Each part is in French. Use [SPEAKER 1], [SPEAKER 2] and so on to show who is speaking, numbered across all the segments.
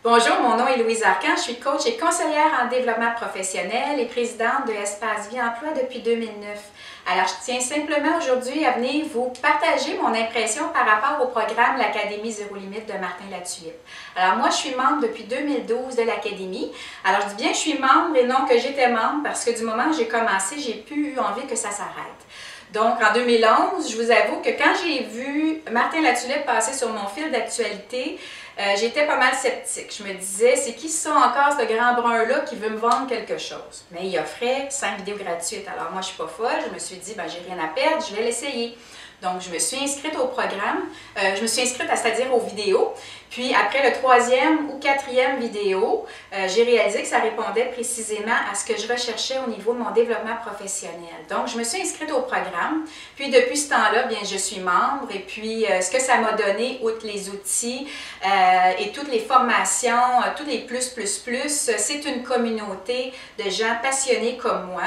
[SPEAKER 1] Bonjour, mon nom est Louise Arcan, je suis coach et conseillère en développement professionnel et présidente de Espace Vie Emploi depuis 2009. Alors, je tiens simplement aujourd'hui à venir vous partager mon impression par rapport au programme l'Académie Zéro Limite de Martin Latulippe. Alors, moi, je suis membre depuis 2012 de l'Académie. Alors, je dis bien je suis membre et non que j'étais membre parce que du moment où j'ai commencé, j'ai plus eu envie que ça s'arrête. Donc, en 2011, je vous avoue que quand j'ai vu Martin Latulippe passer sur mon fil d'actualité, j'étais pas mal sceptique. Je me disais, c'est qui ça encore, ce grand brun-là, qui veut me vendre quelque chose? Mais il offrait 5 vidéos gratuites. Alors moi, je suis pas folle. Je me suis dit, ben, j'ai rien à perdre, je vais l'essayer. Donc, je me suis inscrite au programme. Je me suis inscrite, c'est-à-dire aux vidéos. Puis, après le 3e ou 4e vidéo, j'ai réalisé que ça répondait précisément à ce que je recherchais au niveau de mon développement professionnel. Donc, je me suis inscrite au programme. Puis, depuis ce temps-là, bien, je suis membre. Et puis, ce que ça m'a donné, outre les outils et toutes les formations, tous les plus, c'est une communauté de gens passionnés comme moi.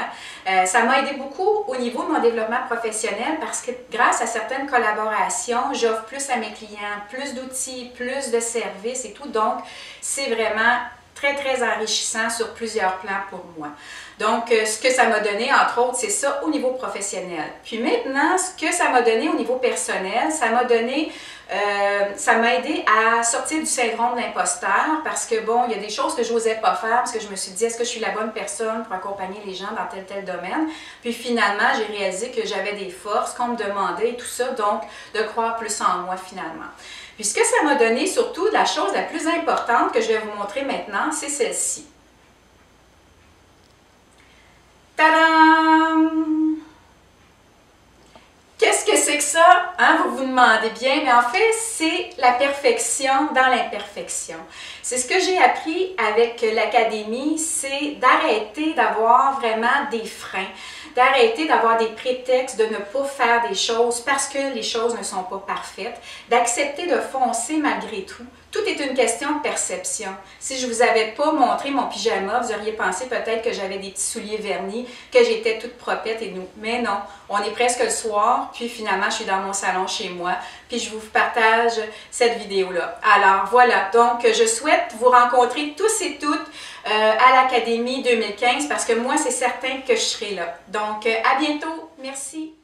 [SPEAKER 1] Ça m'a aidé beaucoup au niveau de mon développement professionnel parce que grâce à certaines collaborations, j'offre plus à mes clients, plus d'outils, plus de services et tout. Donc, c'est vraiment très, très enrichissant sur plusieurs plans pour moi. Donc, ce que ça m'a donné, entre autres, c'est ça au niveau professionnel. Puis maintenant, ce que ça m'a donné au niveau personnel, ça m'a donné, ça m'a aidé à sortir du syndrome de l'imposteur parce que, bon, il y a des choses que je n'osais pas faire parce que je me suis dit, est-ce que je suis la bonne personne pour accompagner les gens dans tel domaine? Puis finalement, j'ai réalisé que j'avais des forces qu'on me demandait et tout ça, donc de croire plus en moi finalement. Puis ce que ça m'a donné, surtout, la chose la plus importante que je vais vous montrer maintenant, c'est celle-ci. Tadam! Qu'est-ce que c'est que ça? Hein, vous vous demandez bien, mais en fait, c'est la perfection dans l'imperfection. C'est ce que j'ai appris avec l'Académie, c'est d'arrêter d'avoir vraiment des freins, d'arrêter d'avoir des prétextes de ne pas faire des choses parce que les choses ne sont pas parfaites, d'accepter de foncer malgré tout. Tout est une question de perception. Si je ne vous avais pas montré mon pyjama, vous auriez pensé peut-être que j'avais des petits souliers vernis, que j'étais toute propette et nous. Mais non, on est presque le soir, puis finalement, je suis dans mon salon chez moi, puis je vous partage cette vidéo-là. Alors voilà, donc je souhaite vous rencontrer tous et toutes à l'Académie 2015 parce que moi, c'est certain que je serai là. Donc, à bientôt. Merci.